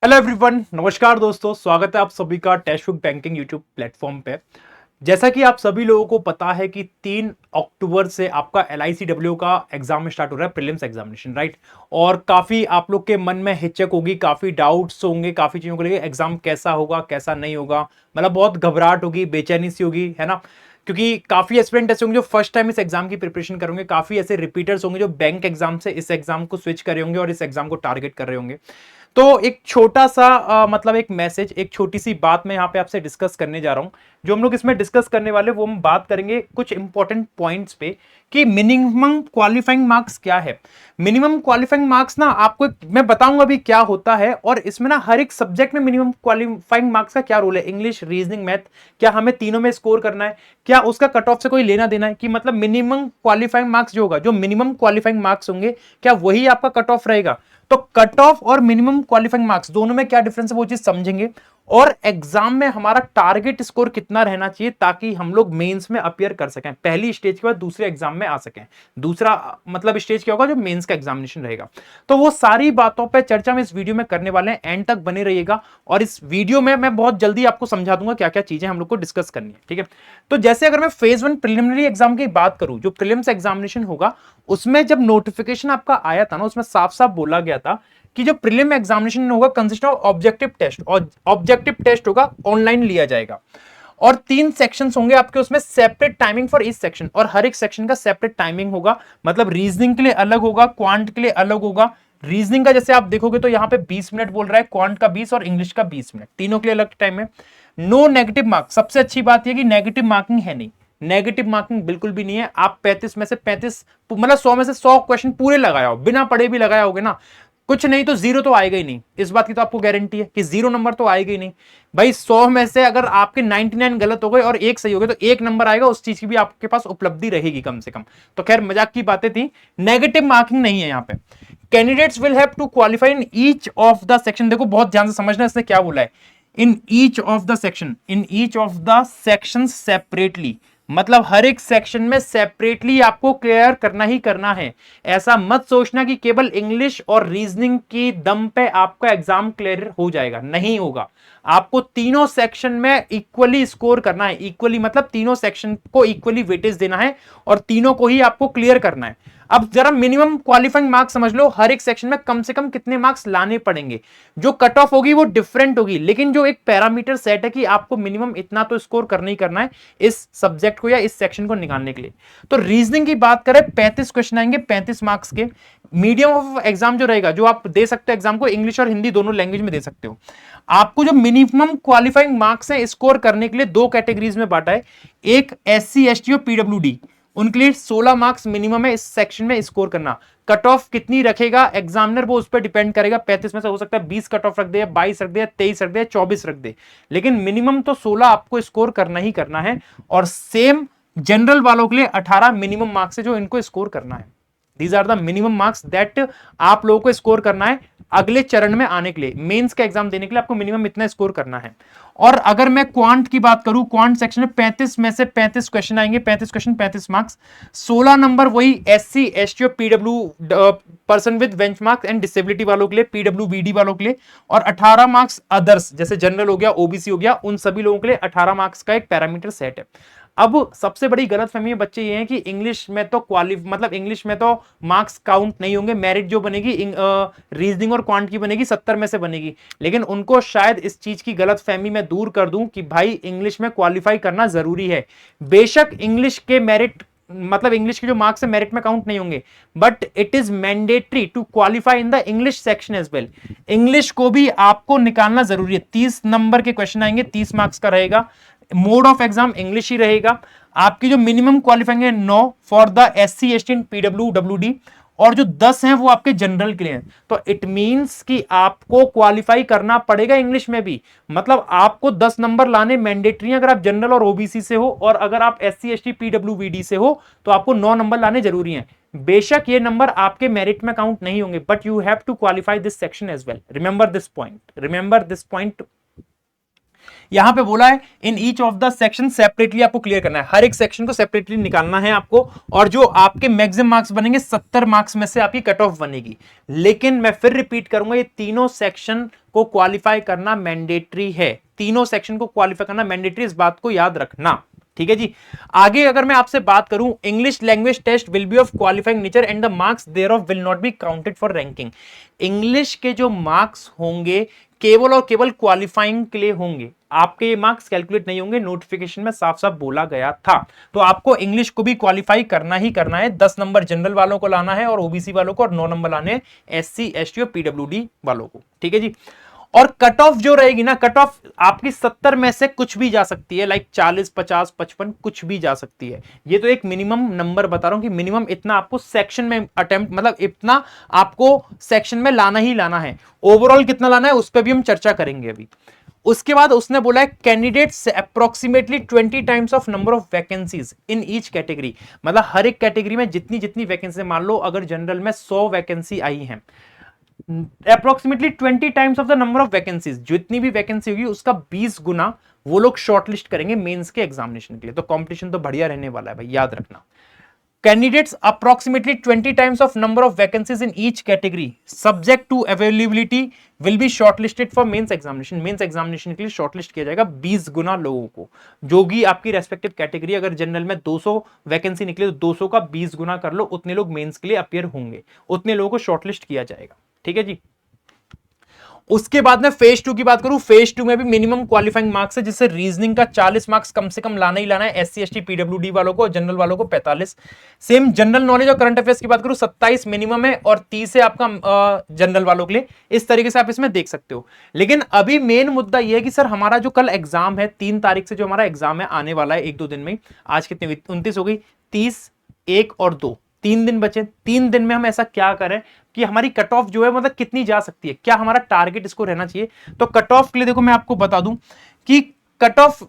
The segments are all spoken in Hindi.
हेलो एवरीवन, नमस्कार दोस्तों। स्वागत है आप सभी का टेस्टबुक बैंकिंग यूट्यूब प्लेटफॉर्म पे। जैसा कि आप सभी लोगों को पता है कि 3 अक्टूबर से आपका LICW का एग्जाम स्टार्ट हो रहा है, प्रीलिम्स एग्जामिनेशन, राइट। और काफी आप लोग के मन में हिचक होगी, काफी डाउट्स होंगे, काफी चीजों को लेकर एग्जाम कैसा होगा कैसा नहीं होगा, मतलब बहुत घबराहट होगी, बेचैनी सी होगी, है ना। क्योंकि काफी एस्पिरेंट ऐसे होंगे जो फर्स्ट टाइम इस एग्जाम की प्रिपरेशन करेंगे, काफी ऐसे रिपीटर्स होंगे जो बैंक एग्जाम से इस एग्जाम को स्विच कर रहे होंगे और इस एग्जाम को टारगेट कर रहे होंगे। तो एक छोटा सा मतलब एक मैसेज, एक छोटी सी बात मैं यहाँ पे आपसे डिस्कस करने जा रहा हूँ। जो हम लोग इसमें डिस्कस करने वाले वो हम बात करेंगे कुछ इंपॉर्टेंट पॉइंट्स पे कि मिनिमम क्वालिफाइंग मार्क्स क्या है। मिनिमम क्वालिफाइंग मार्क्स ना आपको मैं बताऊंगा अभी क्या होता है, और इसमें ना हर एक सब्जेक्ट में मिनिमम क्वालिफाइंग मार्क्स का क्या रोल है। इंग्लिश, रीजनिंग, मैथ, क्या हमें तीनों में स्कोर करना है, क्या उसका कट ऑफ से कोई लेना देना है, कि मतलब मिनिमम क्वालिफाइंग मार्क्स जो होगा, जो मिनिमम क्वालिफाइंग मार्क्स होंगे, क्या वही आपका कट ऑफ रहेगा। तो कट ऑफ और मिनिमम क्वालिफाइंग मार्क्स दोनों में क्या डिफरेंस है वो चीज समझेंगे, और एग्जाम में हमारा टारगेट स्कोर कितना रहना चाहिए ताकि हम लोग मेंस में अपियर कर सकें, पहली स्टेज के बाद दूसरे एग्जाम में आ सकें। दूसरा मतलब स्टेज क्या होगा, जो मेंस का एग्जामिनेशन रहेगा। तो वो सारी बातों पे चर्चा में इस वीडियो में करने वाले हैं, एंड तक बने रहिएगा। और इस वीडियो में मैं बहुत जल्दी आपको समझा दूंगा क्या क्या चीजें हम लोग को डिस्कस करनी है, ठीक है। तो जैसे अगर मैं फेज 1 प्रिलिमिनरी एग्जाम की बात करूं, जो प्रीलिम्स एग्जामिनेशन होगा, उसमें जब नोटिफिकेशन आपका आया था ना, उसमें साफ साफ बोला गया था कि जो प्रीलिम एग्जामिनेशन होगा कंसिस्ट ऑफ ऑब्जेक्टिव टेस्ट, और ऑब्जेक्टिव टेस्ट होगा ऑनलाइन लिया जाएगा। और 3 सेक्शंस होंगे आपके, उसमें separate timing for each section, और हर एक सेक्शन का सेपरेट टाइमिंग होगा। मतलब रीजनिंग के लिए अलग होगा, क्वांट के लिए अलग होगा। रीजनिंग का जैसे आप देखोगे तो यहाँ पे 20 मिनट बोल रहा है, क्वांट का 20 और इंग्लिश का 20 मिनट, तीनों के लिए अलग टाइम है। नो नेगेटिव मार्क, सबसे अच्छी बात यह कि नेगेटिव मार्किंग है नहीं, नेगेटिव मार्किंग बिल्कुल भी नहीं है। आप 35 में से 35 मतलब 100 में से 100 क्वेश्चन पूरे लगाया हो, बिना पढ़े भी लगाया होगे ना, कुछ नहीं तो जीरो तो आएगा ही नहीं। इस बात की तो आपको गारंटी है कि जीरो नंबर तो आएगा ही नहीं। भाई 100 में से अगर आपके 99 गलत हो गए और एक सही हो गए तो एक नंबर आएगा, उस चीज की भी आपके पास उपलब्धि रहेगी कम से कम। तो खैर मजाक की बातें थी, नेगेटिव मार्किंग नहीं है यहाँ पे। Candidates will have to qualify in each of the section, देखो बहुत ध्यान से समझना इसने क्या बोला है, in each of the section, in each of the section separately, मतलब हर एक सेक्शन में सेपरेटली आपको क्लियर करना ही करना है। ऐसा मत सोचना कि केवल इंग्लिश और रीजनिंग की दम पे आपका एग्जाम क्लियर हो जाएगा, नहीं होगा। आपको तीनों सेक्शन में इक्वली स्कोर करना है, इक्वली मतलब तीनों सेक्शन को इक्वली वेटेज देना है और तीनों को ही आपको क्लियर करना है। अब जरा मिनिमम क्वालिफाइंग मार्क्स समझ लो, हर एक सेक्शन में कम से कम कितने मार्क्स लाने पड़ेंगे। जो कट ऑफ होगी वो डिफरेंट होगी, लेकिन जो एक पैरामीटर सेट है कि आपको मिनिमम इतना तो स्कोर करना ही करना है इस सब्जेक्ट को या इस सेक्शन को निकालने के लिए। तो रीजनिंग की बात करें, 35 क्वेश्चन आएंगे 35 मार्क्स के। मीडियम ऑफ एग्जाम जो रहेगा, जो आप दे सकते हो एग्जाम को, इंग्लिश और हिंदी दोनों लैंग्वेज में दे सकते हो। आपको जो मिनिमम क्वालिफाइंग मार्क्स है स्कोर करने के लिए दो कैटेगरीज में बांटा है। एक SC ST और PWD, उनके लिए 16 मार्क्स मिनिमम है इस सेक्शन में स्कोर करना। कट ऑफ कितनी रखेगा एग्जामिनर वो उस पर डिपेंड करेगा, 35 में से हो सकता है 20 कट ऑफ रख दे, 22 रख दे, 23 रख दे, 24 रख दे, लेकिन मिनिमम तो 16 आपको स्कोर करना ही करना है। और सेम जनरल वालों के लिए 18 मिनिमम मार्क्स है जो इनको स्कोर करना है। These are the minimum marks that आप लोगों को स्कोर करना है अगले चरण में आने के लिए, मेंस का एग्जाम देने के लिए आपको मिनिमम इतना स्कोर करना है। और अगर मैं क्वांट की बात करूं, क्वांट सेक्शन में 35 में से 35 क्वेश्चन आएंगे, 35 क्वेश्चन 35 मार्क्स, 16 नंबर वही SC ST और PW person with benchmark and disability वालों के लिए, PWBD वालों के लिए, और 18 मार्क्स अदर्स जैसे जनरल हो गया, OBC हो गया, उन सभी लोगों के लिए 18 मार्क्स का एक पैरामीटर सेट है। अब सबसे बड़ी गलतफहमी है बच्चे ये है कि इंग्लिश में तो मतलब इंग्लिश में तो मार्क्स काउंट नहीं होंगे, मेरिट जो बनेगी रीजनिंग और क्वांट की बनेगी 70 में से बनेगी। लेकिन उनको शायद इस चीज की गलतफहमी मैं दूर कर दूं कि भाई इंग्लिश में क्वालिफाई करना जरूरी है। बेशक इंग्लिश के मेरिट मतलब इंग्लिश के जो मार्क्स है मेरिट में काउंट नहीं होंगे, but it is mandatory to qualify in the English section as well. English को भी आपको निकालना जरूरी है। 30 नंबर के क्वेश्चन आएंगे, 30 मार्क्स का रहेगा, मोड ऑफ एग्जाम इंग्लिश ही रहेगा। आपकी जो मिनिमम क्वालिफाइंग है 9 for the SC ST and PWD, और जो 10 हैं वो आपके जनरल के लिए हैं। तो इट मींस कि आपको क्वालिफाई करना पड़ेगा इंग्लिश में भी, मतलब आपको 10 नंबर लाने मैंडेटरी हैं अगर आप जनरल और OBC से हो, और अगर आप SC ST PWD से हो तो आपको 9 नंबर लाने जरूरी हैं। बेशक ये नंबर आपके मेरिट में काउंट नहीं होंगे, but you have to qualify this section as well. Remember this point, remember this point. यहां पे बोला है in each of the section separately आपको क्लियर करना है, हर एक सेक्शन को सेपरेटली निकालना है आपको, और जो आपके मैक्सिमम मार्क्स बनेंगे 70 मार्क्स में से आपकी कट ऑफ बनेगी। लेकिन मैं फिर रिपीट करूंगा, ये तीनों सेक्शन को क्वालिफाई करना मैंडेटरी है, तीनों सेक्शन को क्वालिफाई करना मैंडेटरी, इस बात को याद रखना। ठीक है जी। आगे अगर मैं आपसे बात करूं, English language test will be of qualifying nature and the marks thereof will not be counted for ranking. English के जो मार्क्स होंगे केवल और केवल क्वालिफाइंग के लिए होंगे, आपके ये मार्क्स कैलकुलेट नहीं होंगे, नोटिफिकेशन में साफ साफ बोला गया था। तो आपको इंग्लिश को भी क्वालिफाई करना ही करना है, 10 नंबर जनरल वालों को लाना है और ओबीसी वालों को, और 9 नंबर लाने एससी एसटी और पीडब्ल्यूडी वालों को। ठीक है जी। और कट ऑफ जो रहेगी ना, कट ऑफ आपकी 70 में से कुछ भी जा सकती है, लाइक 40 50 55 कुछ भी जा सकती है। ये तो एक मिनिमम नंबर बता रहा हूं कि मिनिमम इतना आपको सेक्शन में अटेम्प्ट, मतलब इतना आपको सेक्शन में लाना ही लाना है। ओवरऑल कितना लाना है उस पर भी हम चर्चा करेंगे अभी। उसके बाद उसने बोला है candidates approximately 20 times of number of vacancies in each category, मतलब हर एक कैटेगरी में जितनी जितनी वैकेंसी, मान लो अगर जनरल में 100 वैकेंसी आई है, approximately 20 times of the number of vacancies, जितनी भी वैकेंसी होगी उसका 20 गुना वो लोग शॉर्टलिस्ट करेंगे मेंस के एग्जामिनेशन के लिए। तो कंपटीशन तो बढ़िया रहने वाला है भाई, याद रखना। Candidates approximately 20 times of number of vacancies in each category subject to availability will be shortlisted for mains examination. Mains examination के लिए शॉर्टलिस्ट किया जाएगा 20 गुना लोगों को, जो भी आपकी रेस्पेक्टिव कैटेगरी, अगर जनरल में 200 वैकेंसी निकले तो 200 का 20 गुना कर लो, उतने लोग मेंस के लिए अपियर होंगे, उतने लोगों को शॉर्टलिस्ट किया जाएगा। ठीक है जी। उसके बाद में फेज 2 की बात करूं, फेज 2 में भी मिनिमम क्वालिफाइंग मार्क्स है, जिससे रीजनिंग का 40 मार्क्स कम से कम लाना ही लाना है, एससी एसटी पीडब्ल्यूडी वालों को, जनरल वालों को 45। सेम जनरल नॉलेज और करंट अफेयर्स की बात करूं 27 मिनिमम है और 30 है आपका जनरल वालों के लिए। इस तरीके से आप इसमें देख सकते हो। लेकिन अभी मेन मुद्दा यह है कि सर हमारा जो कल एग्जाम है 3 तारीख से जो हमारा एग्जाम है आने वाला है 1-2 दिन में, आज कितनी 29 हो गई, 30, 1 और 2, 3 दिन बचे। 3 दिन में हम ऐसा क्या करें कि हमारी कट ऑफ जो है मतलब कितनी जा सकती है, क्या हमारा टारगेट इसको रहना चाहिए। तो कट ऑफ के लिए देखो मैं आपको बता दूं कि कट ऑफ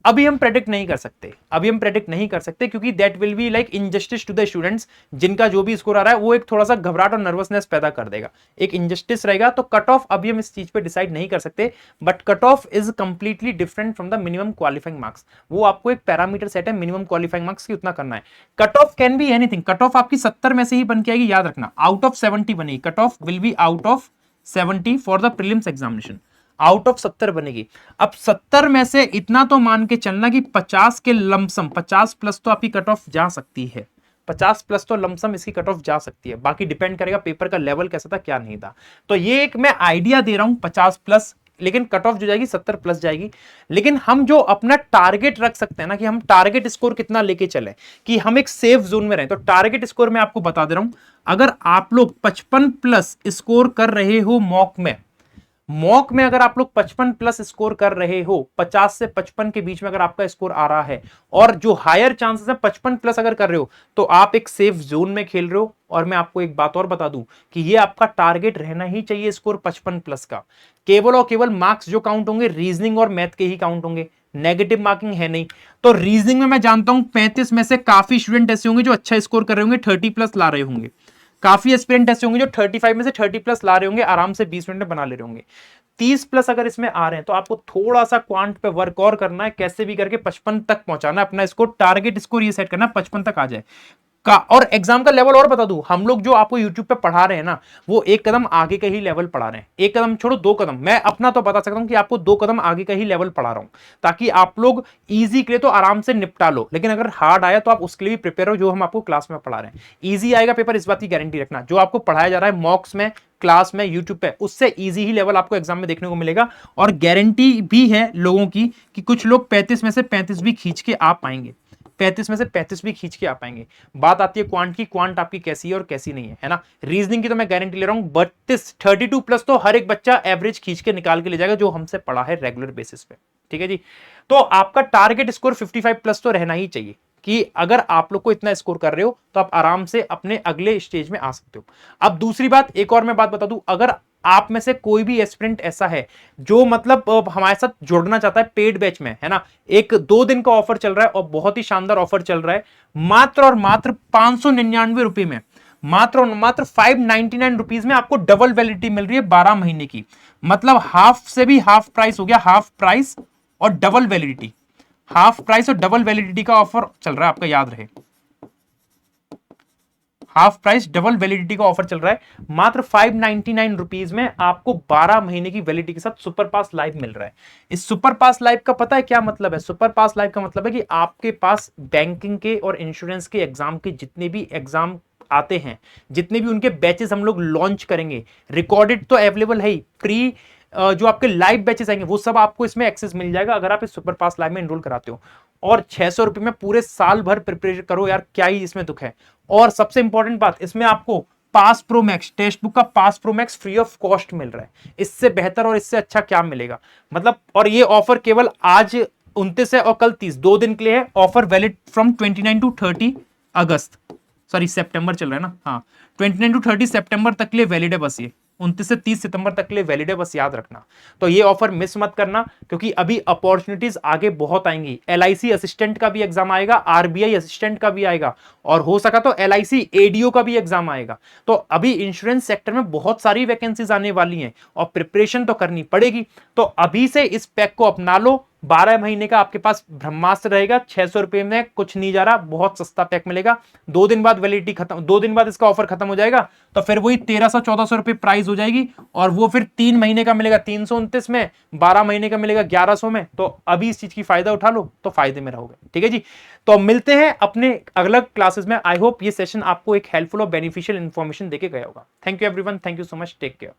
अभी हम प्रेडिक्ट नहीं कर सकते, अभी हम प्रेडिक्ट नहीं कर सकते, क्योंकि that will be like injustice to the students. जिनका जो भी स्कोर आ रहा है वो एक थोड़ा सा घबराहट और नर्वसनेस पैदा कर देगा, एक इनजस्टिस रहेगा। तो कट ऑफ अभी हम इस चीज पे डिसाइड नहीं कर सकते, but cut off is completely different from the minimum qualifying marks. वो आपको एक पैरामीटर सेट है मिनिमम क्वालिफाइंग मार्क्स की, उतना करना है। Cut off can be anything, cut off आपकी 70 में से ही बन के आएगी, याद रखना। आउट ऑफ 70 बनेगी, cut off will be out of 70 for the prelims examination, out of 70 बनेगी। अब 70 में से इतना तो मान के चलना कि 50 के लमसम, 50 प्लस तो आपकी कट ऑफ जा सकती है, 50 प्लस तो लमसम इसकी कट ऑफ जा सकती है। बाकी डिपेंड करेगा पेपर का लेवल कैसा था क्या नहीं था। तो ये एक मैं आइडिया दे रहा हूं 50 प्लस, लेकिन कट ऑफ जो जाएगी 70 प्लस जाएगी। लेकिन हम जो अपना टारगेट रख सकते हैं ना, कि हम टारगेट स्कोर कितना लेके चले कि हम एक सेफ जोन में रहें, तो टारगेट स्कोर मैं आपको बता दे रहा हूं। अगर आप लोग 55 प्लस स्कोर कर रहे हो मॉक में अगर आप लोग 55 प्लस स्कोर कर रहे हो, 50 से 55 के बीच में अगर आपका स्कोर आ रहा है, और जो हायर चांसेस है 55 प्लस अगर कर रहे हो, तो आप एक सेफ जोन में खेल रहे हो। और मैं आपको एक बात और बता दूं कि ये आपका टारगेट रहना ही चाहिए स्कोर 55 प्लस का। केवल और केवल मार्क्स जो काउंट होंगे रीजनिंग और मैथ के ही काउंट होंगे, नेगेटिव मार्किंग है नहीं। तो रीजनिंग में मैं जानता हूं 35 में से काफी स्टूडेंट ऐसे होंगे जो अच्छा स्कोर कर रहे होंगे, 30 प्लस ला रहे होंगे। काफी एस्पिरेंट ऐसे होंगे जो 35 में से 30 प्लस ला रहे होंगे, आराम से 20 मिनट में बना ले रहे होंगे। 30 प्लस अगर इसमें आ रहे हैं तो आपको थोड़ा सा क्वांट पे वर्क और करना है, कैसे भी करके 55 तक पहुंचाना है अपना स्कोर, टारगेट स्कोर ये सेट करना है 55 तक आ जाए का। और एग्जाम का लेवल और बता दूं, हम लोग जो आपको यूट्यूब पे पढ़ा रहे हैं ना, वो एक कदम आगे का ही लेवल पढ़ा रहे हैं। एक कदम छोड़ो, 2 कदम, मैं अपना तो बता सकता हूं कि आपको 2 कदम आगे का ही लेवल पढ़ा रहा हूं, ताकि आप लोग इजी के लिए तो आराम से निपटा लो, लेकिन अगर हार्ड आया तो आप उसके लिए भी प्रिपेयर हो, जो हम आपको क्लास में पढ़ा रहे हैं। इजी आएगा पेपर, इस बात की गारंटी रखना। जो आपको पढ़ाया जा रहा है मॉक्स में, क्लास में, यूट्यूब पे, उससे इजी ही लेवल आपको एग्जाम में देखने को मिलेगा। और गारंटी भी है लोगों की कि कुछ लोग 35 में से 35 भी खींच के आ पाएंगे, 35 में से 35 भी खींच के आ पाएंगे। बात आती है क्वांट की, क्वांट आपकी कैसी है और कैसी नहीं है ना। रीजनिंग की तो मैं गारंटी ले रहा हूं 32 प्लस तो हर एक बच्चा एवरेज खींच के निकाल के ले जाएगा, जो हमसे पढ़ा है रेगुलर बेसिस पे। ठीक है जी। तो आपका टारगेट स्कोर 55 प्लस तो रहना ही चाहिए, कि अगर आप लोग को इतना स्कोर कर रहे हो तो आप आराम से अपने अगले स्टेज में आ सकते हो। अब दूसरी बात, एक और मैं बात बता दूं, अगर आप में से कोई भी एस्पिरेंट ऐसा है जो मतलब हमारे साथ जुड़ना चाहता है पेड बैच में, है ना, एक 2 दिन का ऑफर चल रहा है और बहुत ही शानदार ऑफर चल रहा है, मात्र और मात्र 599 रुपए में, मात्र और मात्र 599 रुपीज में आपको डबल वैलिडिटी मिल रही है 12 महीने की। मतलब हाफ से भी हाफ प्राइस हो गया, हाफ प्राइस और डबल वैलिडिटी, हाफ प्राइस और डबल वैलिडिटी का ऑफर चल रहा है, आपका याद रहे, हाफ प्राइस डबल वैलिडिटी का ऑफर चल रहा है। मात्र 599 रुपीज में आपको 12 महीने की वैलिडिटी के साथ सुपर पास लाइव मिल रहा है। इस सुपर पास लाइव का पता है क्या मतलब है? सुपर पास लाइव का मतलब है कि आपके पास बैंकिंग के और इंश्योरेंस के एग्जाम के जितने भी एग्जाम आते हैं, जितने भी उनके बैचेस हम लोग लॉन्च करेंगे, रिकॉर्डेड तो अवेलेबल है ही, प्री जो आपके लाइव बैचेस आएंगे वो सब आपको इसमें एक्सेस मिल जाएगा अगर आप इस सुपर पास लाइव में एनरोल कराते हो। और 600 रुपए में पूरे साल भर प्रिपरेशन करो यार, क्या ही इसमें दुख है। और सबसे इंपॉर्टेंट बात, इसमें आपको Pass Pro Max, textbook का Pass Pro Max free of cost मिल रहा है। इससे बेहतर और इससे अच्छा क्या मिलेगा मतलब। और ये ऑफर केवल आज 29 है और कल 30, 2 दिन के लिए है। Offer valid from 29 to 30 August, sorry सितंबर चल रहा है ना, हाँ 29 टू 30 सितंबर तक के लिए वैलिड है बस, ये 29 से 30 सितंबर तक के लिए वैलिड है, बस याद रखना। तो ये ऑफर मिस मत करना, क्योंकि अभी अपॉर्चुनिटीज आगे बहुत आएंगी। एलआईसी असिस्टेंट का भी एग्जाम आएगा, आरबीआई असिस्टेंट का भी आएगा, और हो सका तो एलआईसी एडीओ का भी एग्जाम आएगा। तो अभी इंश्योरेंस सेक्टर में बहुत सारी वैकेंसीज आने वाली हैं और प्रिपरेशन तो करनी पड़ेगी। तो अभी से इस पैक को अपना लो, 12 महीने का आपके पास ब्रह्मास्त्र रहेगा, 600 रुपए में कुछ नहीं जा रहा, बहुत सस्ता पैक मिलेगा। 2 दिन बाद वैलिडिटी खत्म, 2 दिन बाद इसका ऑफर खत्म हो जाएगा, तो फिर वही 1300-1400 रुपए प्राइस हो जाएगी, और वो फिर 3 महीने का मिलेगा 329 में, 12 महीने का मिलेगा 1100 में। तो अभी इस चीज की फायदा उठा लो तो फायदे में रहोगे, ठीक है जी। तो मिलते हैं अपने अलग क्लासेस में। आई होप ये सेशन आपको एक हेल्पफुल और बेनिफिशियल इंफॉर्मेशन देके गया होगा। Thank you everyone, thank you so much, take care.